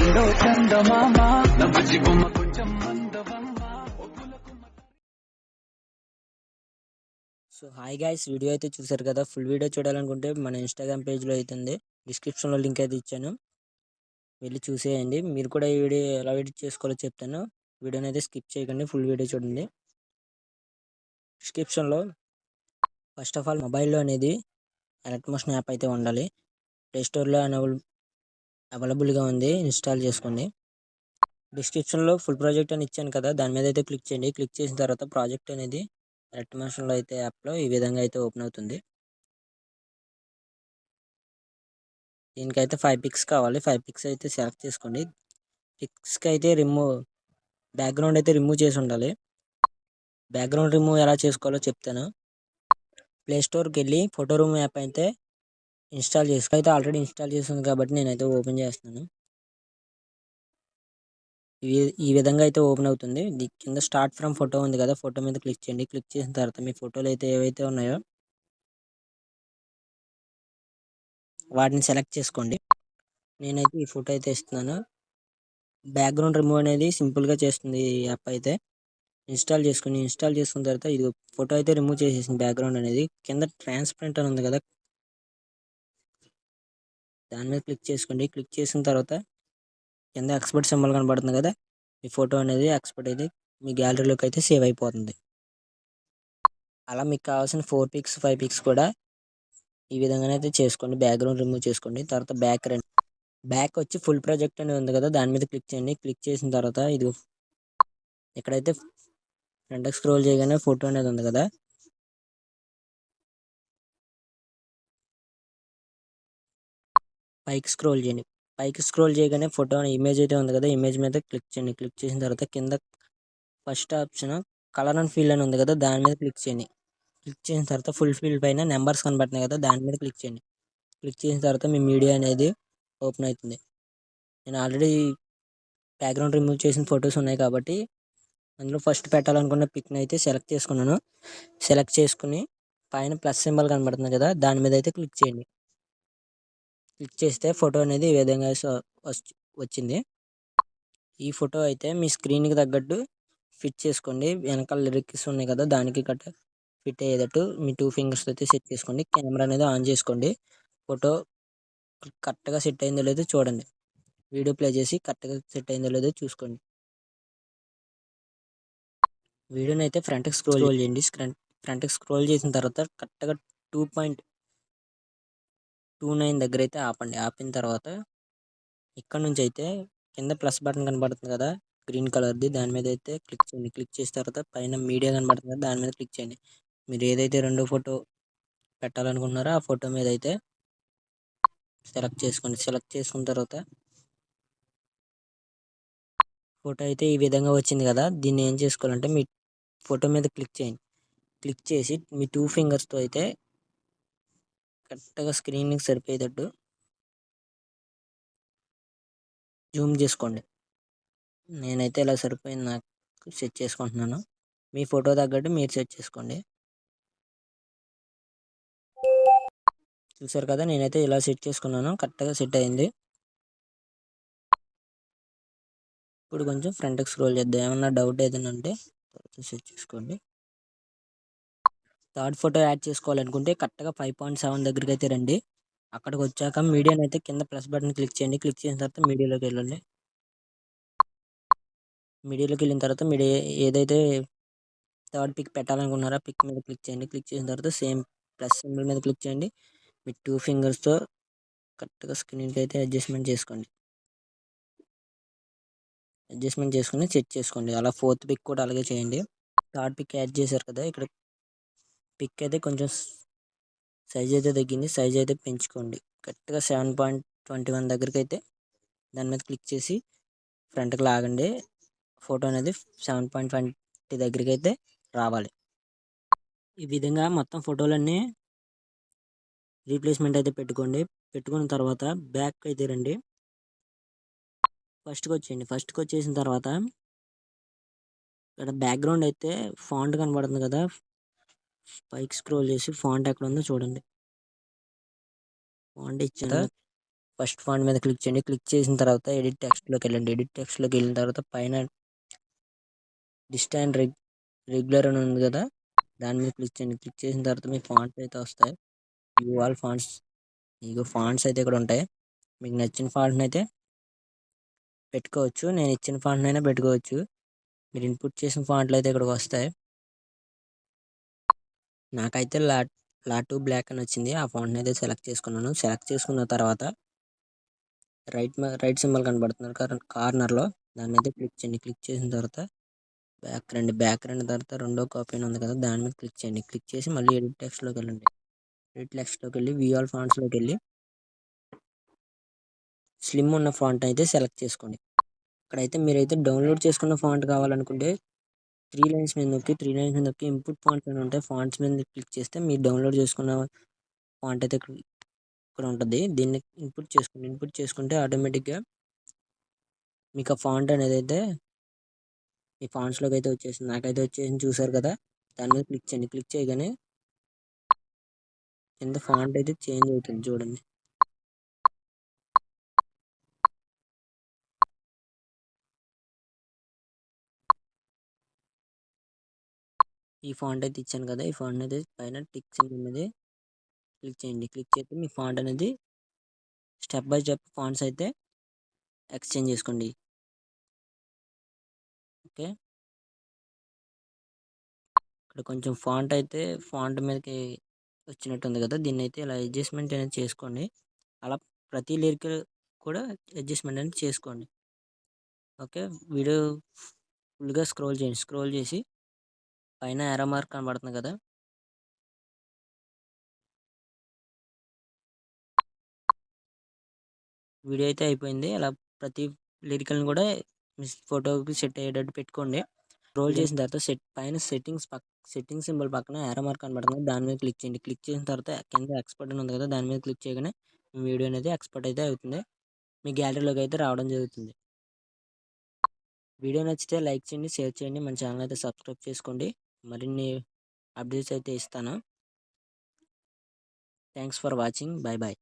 రెండో చందమామ నవ్వుచి బొమ్మ కొంచెం మందవమ్మ. సో హాయ్ గైస్, వీడియో అయితే చూసారు కదా. ఫుల్ వీడియో చూడాలనుకుంటే మన ఇన్స్టాగ్రామ్ పేజ్లో అవుతుంది, డిస్క్రిప్షన్లో లింక్ అయితే ఇచ్చాను, వెళ్ళి చూసేయండి. మీరు కూడా ఈ వీడియో ఎలా ఎడిట్ చేసుకోవాలో చెప్తాను. వీడియోని అయితే స్కిప్ చేయకండి, ఫుల్ వీడియో చూడండి. డిస్క్రిప్షన్లో ఫస్ట్ ఆఫ్ ఆల్ మొబైల్లో అనేది ఎలక్ట్రోమోషన్ యాప్ అయితే ఉండాలి. ప్లేస్టోర్లో అవైలబుల్గా ఉంది, ఇన్స్టాల్ చేసుకోండి. డిస్క్రిప్షన్లో ఫుల్ ప్రాజెక్ట్ అని ఇచ్చాను కదా, దాని మీద అయితే క్లిక్ చేయండి. క్లిక్ చేసిన తర్వాత ప్రాజెక్ట్ అనేది ఎలక్ట్రోమోషన్లో అయితే యాప్లో ఈ విధంగా అయితే ఓపెన్ అవుతుంది. దీనికైతే 5 పిక్స్ కావాలి. 5 పిక్స్ అయితే సెలెక్ట్ చేసుకోండి. పిక్స్కి అయితే బ్యాక్గ్రౌండ్ అయితే రిమూవ్ చేసి ఉండాలి. బ్యాక్గ్రౌండ్ రిమూవ్ ఎలా చేసుకోవాలో చెప్తాను. ప్లే స్టోర్కి వెళ్ళి ఫోటో రూమ్ యాప్ అయితే ఇన్స్టాల్ చేసుకో. అయితే ఆల్రెడీ ఇన్స్టాల్ చేస్తుంది కాబట్టి నేనైతే ఓపెన్ చేస్తున్నాను. ఈ విధంగా అయితే ఓపెన్ అవుతుంది. కింద స్టార్ట్ ఫ్రమ్ ఫోటో ఉంది కదా, ఫోటో మీద క్లిక్ చేయండి. క్లిక్ చేసిన తర్వాత మీ ఫోటోలు అయితే ఏవైతే ఉన్నాయో వాటిని సెలెక్ట్ చేసుకోండి. నేనైతే ఈ ఫోటో అయితే ఇస్తున్నాను. బ్యాక్గ్రౌండ్ రిమూవ్ అనేది సింపుల్గా చేస్తుంది ఈ యాప్ అయితే. ఇన్స్టాల్ చేసుకున్న తర్వాత ఇది ఫోటో అయితే రిమూవ్ చేసేసింది. బ్యాక్గ్రౌండ్ అనేది కింద ట్రాన్స్పరెంట్ అని ఉంది కదా, దాని మీద క్లిక్ చేసుకోండి. క్లిక్ చేసిన తర్వాత కింద ఎక్స్పర్ట్ సింబల్ కనబడుతుంది కదా, ఈ ఫోటో అనేది ఎక్స్పర్ట్ అయితే మీ గ్యాలరీలోకి అయితే సేవ్ అయిపోతుంది. అలా మీకు కావాల్సిన 4 పిక్స్ 5 పిక్స్ కూడా ఈ విధంగానే అయితే చేసుకోండి. బ్యాక్గ్రౌండ్ రిమూవ్ చేసుకోండి. తర్వాత బ్యాక్ వచ్చి ఫుల్ ప్రాజెక్ట్ అనేది ఉంది కదా, దాని మీద క్లిక్ చేయండి. క్లిక్ చేసిన తర్వాత ఇది ఇక్కడైతే ఫ్రంట్కి స్క్రోల్ చేయగానే ఫోటో అనేది ఉంది కదా, పైకి స్క్రోల్ చేయండి. పైకి స్క్రోల్ చేయగానే ఫోటో ఇమేజ్ అయితే ఉంది కదా, ఇమేజ్ మీద క్లిక్ చేయండి. క్లిక్ చేసిన తర్వాత కింద first option colour and feel అని ఉంది కదా, దాని మీద క్లిక్ చేయండి. క్లిక్ చేసిన తర్వాత ఫుల్ ఫీల్ పైన నెంబర్స్ కనబడుతున్నాయి కదా, దాని మీద క్లిక్ చేయండి. క్లిక్ చేసిన తర్వాత మీ మీడియా అనేది ఓపెన్ అవుతుంది. నేను ఆల్రెడీ బ్యాక్గ్రౌండ్ రిమూవ్ చేసిన ఫొటోస్ ఉన్నాయి కాబట్టి అందులో ఫస్ట్ పెట్టాలనుకున్న పిక్ని అయితే సెలెక్ట్ చేసుకున్నాను. సెలెక్ట్ చేసుకుని పైన ప్లస్ సింబల్ కనబడుతుంది కదా, దాని మీద అయితే క్లిక్ చేయండి. క్లిక్ చేస్తే ఫోటో అనేది ఈ విధంగా వచ్చింది. ఈ ఫోటో అయితే మీ స్క్రీన్కి తగ్గట్టు ఫిట్ చేసుకోండి. వెనకాల లిరిక్స్ ఉన్నాయి కదా, దానికి ఫిట్ అయ్యేటట్టు మీ 2 ఫింగర్స్ అయితే సెట్ చేసుకోండి. కెమెరా అనేది ఆన్ చేసుకోండి. ఫోటో కరెక్ట్గా సెట్ అయిందో లేదో చూడండి. వీడియో ప్లే చేసి కరెక్ట్గా సెట్ అయిందో లేదో చూసుకోండి. వీడియోని అయితే ఫ్రంట్కి స్క్రోల్ చేయండి. ఫ్రంట్కి స్క్రోల్ చేసిన తర్వాత కరెక్ట్గా 2.29 దగ్గర అయితే ఆపండి. ఆపిన తర్వాత ఇక్కడ నుంచి అయితే కింద ప్లస్ బటన్ కనబడుతుంది కదా, గ్రీన్ కలర్ది, దాని మీద అయితే క్లిక్ చేయండి. క్లిక్ చేసిన తర్వాత పైన మీడియా కనబడుతుంది కదా, దాని మీద క్లిక్ చేయండి. మీరు ఏదైతే రెండో ఫోటో పెట్టాలనుకుంటున్నారో ఆ ఫోటో మీద అయితే సెలెక్ట్ చేసుకోండి. సెలెక్ట్ చేసుకున్న తర్వాత ఫోటో అయితే ఈ విధంగా వచ్చింది కదా, దీన్ని ఏం చేసుకోవాలంటే మీ ఫోటో మీద క్లిక్ చేయండి. క్లిక్ చేసి మీ 2 ఫింగర్స్తో అయితే కరెక్ట్గా స్క్రీన్కి సరిపోయేటట్టు జూమ్ చేసుకోండి. నేనైతే ఇలా సరిపోయింది నాకు సెట్ చేసుకుంటున్నాను. మీ ఫోటో తగ్గట్టు మీరు సెట్ చేసుకోండి. చూసారు కదా, నేనైతే ఇలా సెట్ చేసుకున్నాను. కరెక్ట్గా సెట్ అయింది. ఇప్పుడు కొంచెం ఫ్రంట్కి స్క్రోల్ చేద్దాం. ఏమన్నా డౌట్ ఏదైనా ఉంటే సెట్ చేసుకోండి. థర్డ్ ఫోటో యాడ్ చేసుకోవాలనుకుంటే కరెక్ట్గా 5.7 దగ్గరికి అయితే రండి. అక్కడికి వచ్చాక మీడియాని అయితే కింద ప్లస్ బటన్ క్లిక్ చేయండి. క్లిక్ చేసిన తర్వాత మీడియాలోకి వెళ్ళండి. మీడియాలోకి వెళ్ళిన తర్వాత మీరు ఏదైతే థర్డ్ పిక్ పెట్టాలనుకున్నారో ఆ పిక్ మీద క్లిక్ చేయండి. క్లిక్ చేసిన తర్వాత సేమ్ ప్లస్ సింబల్ మీద క్లిక్ చేయండి. మీ 2 ఫింగర్స్తో కరెక్ట్గా స్క్రీన్కి అయితే అడ్జస్ట్మెంట్ చేసుకోండి. అడ్జస్ట్మెంట్ చేసుకుని సెట్ చేసుకోండి. అలా ఫోర్త్ పిక్ కూడా అలాగే చేయండి. థర్డ్ పిక్ యాడ్ చేశారు కదా, ఇక్కడ పిక్ అయితే కొంచెం సైజ్ అయితే తగ్గింది. సైజ్ అయితే పెంచుకోండి. కరెక్ట్గా 7.21 దగ్గరికి అయితే దాని మీద క్లిక్ చేసి ఫ్రంట్కి లాగండి. ఫోటో అనేది 7.20 దగ్గరికి అయితే రావాలి. ఈ విధంగా మొత్తం ఫోటోలన్నీ రీప్లేస్మెంట్ అయితే పెట్టుకోండి. పెట్టుకున్న తర్వాత బ్యాక్ అయితే రండి. ఫస్ట్కి వచ్చేయండి. ఫస్ట్కి వచ్చేసిన తర్వాత ఇక్కడ బ్యాక్గ్రౌండ్ అయితే ఫాంట్ కనబడుతుంది కదా, పైకి స్క్రోల్ చేసి ఫాంట్ ఎక్కడ ఉందో చూడండి. ఫాంట్ ఇచ్చాను. ఫస్ట్ ఫాంట్ మీద క్లిక్ చేయండి. క్లిక్ చేసిన తర్వాత ఎడిట్ టెక్స్ట్లోకి వెళ్ళండి. ఎడిట్ టెక్స్ట్లోకి వెళ్ళిన తర్వాత పైన డిస్టాండ్ రెగ్యులర్ అని ఉంది కదా, దాని మీద క్లిక్ చేయండి. క్లిక్ చేసిన తర్వాత మీ ఫాంట్స్ అయితే వస్తాయి. వ్యూ ఆల్ ఫాంట్స్, ఇగో ఫాంట్స్ అయితే ఇక్కడ ఉంటాయి. మీకు నచ్చిన ఫాంట్ని అయితే పెట్టుకోవచ్చు. నేను ఇచ్చిన ఫాంట్ని అయినా పెట్టుకోవచ్చు. మీరు ఇన్పుట్ చేసిన ఫాంట్లు అయితే ఇక్కడికి వస్తాయి. నాకైతే లాటూ బ్లాక్ అని వచ్చింది. ఆ ఫాంట్ని అయితే సెలెక్ట్ చేసుకున్నాను. సెలెక్ట్ చేసుకున్న తర్వాత రైట్ సింబల్ కనబడుతుంది కార్నర్లో, దాన్ని అయితే క్లిక్ చేయండి. క్లిక్ చేసిన తర్వాత బ్యాక్ రండి. తర్వాత రెండో కాపీ అని ఉంది కదా, దాని మీద క్లిక్ చేయండి. క్లిక్ చేసి మళ్ళీ ఎడిట్ టెక్స్ట్లోకి వెళ్ళండి. ఎడిట్ టెక్స్ట్లోకి వెళ్ళి వ్యూ ఆల్ ఫాంట్స్లోకి వెళ్ళి స్లిమ్ ఉన్న ఫాంట్ అయితే సెలెక్ట్ చేసుకోండి. ఇక్కడైతే మీరైతే డౌన్లోడ్ చేసుకున్న ఫాంట్ కావాలనుకుంటే త్రీ లైన్స్ మీద నొక్కి ఇన్పుట్ ఫాంట్స్ అని ఉంటాయి. ఫాంట్స్ మీద క్లిక్ చేస్తే మీరు డౌన్లోడ్ చేసుకున్న ఫాంట్ అయితే ఇక్కడ ఉంటుంది. దీన్ని ఇన్పుట్ చేసుకోండి. ఇన్పుట్ చేసుకుంటే ఆటోమేటిక్గా మీకు ఆ ఫాంట్ అనేది అయితే మీ ఫాంట్స్లోకి అయితే వచ్చేసింది. నాకైతే వచ్చేసింది, చూసారు కదా. దాని మీద క్లిక్ చేయండి. క్లిక్ చేయగానే కింద ఫాంట్ అయితే చేంజ్ అవుతుంది చూడండి. ఈ ఫాంట్ అయితే ఇచ్చాను కదా, ఈ ఫాంట్ అయితే పైన టిక్ సింబల్ మీద క్లిక్ చేయండి. క్లిక్ చేస్తే మీ ఫాంట్ అనేది స్టెప్ బై స్టెప్ ఫాంట్స్ అయితే ఎక్స్చేంజ్ చేసుకోండి. ఓకే, ఇక్కడ కొంచెం ఫాంట్ మీదకి వచ్చినట్టుంది కదా, దీన్ని అయితే ఇలా అడ్జస్ట్మెంట్ అనేది చేసుకోండి. అలా ప్రతి లిరిక్ కూడా అడ్జస్ట్మెంట్ అనేది చేసుకోండి. ఓకే, వీడియో ఫుల్గా స్క్రోల్ చేయండి. స్క్రోల్ చేసి పైన యారో మార్క్ కనబడుతుంది కదా, వీడియో అయితే అయిపోయింది. అలా ప్రతి లిరికల్ని కూడా మీ ఫోటోకి సెట్ అయ్యేటట్టు పెట్టుకోండి. స్క్రోల్ చేసిన తర్వాత పైన సెట్టింగ్ సింబల్ పక్కన యారో మార్క్ కనబడుతుంది, దాని మీద క్లిక్ చేయండి. క్లిక్ చేసిన తర్వాత కింద ఎక్స్పోర్ట్ అని ఉంది కదా, దాని మీద క్లిక్ చేయగానే మీ వీడియో అనేది ఎక్స్పోర్ట్ అయితే అవుతుంది. మీ గ్యాలరీలోకి అయితే రావడం జరుగుతుంది. వీడియో నచ్చితే లైక్ చేయండి, షేర్ చేయండి, మన ఛానల్ అయితే సబ్స్క్రైబ్ చేసుకోండి. మరిన్ని అప్డేట్స్ అయితే ఇస్తాను. Thanks for watching. Bye bye.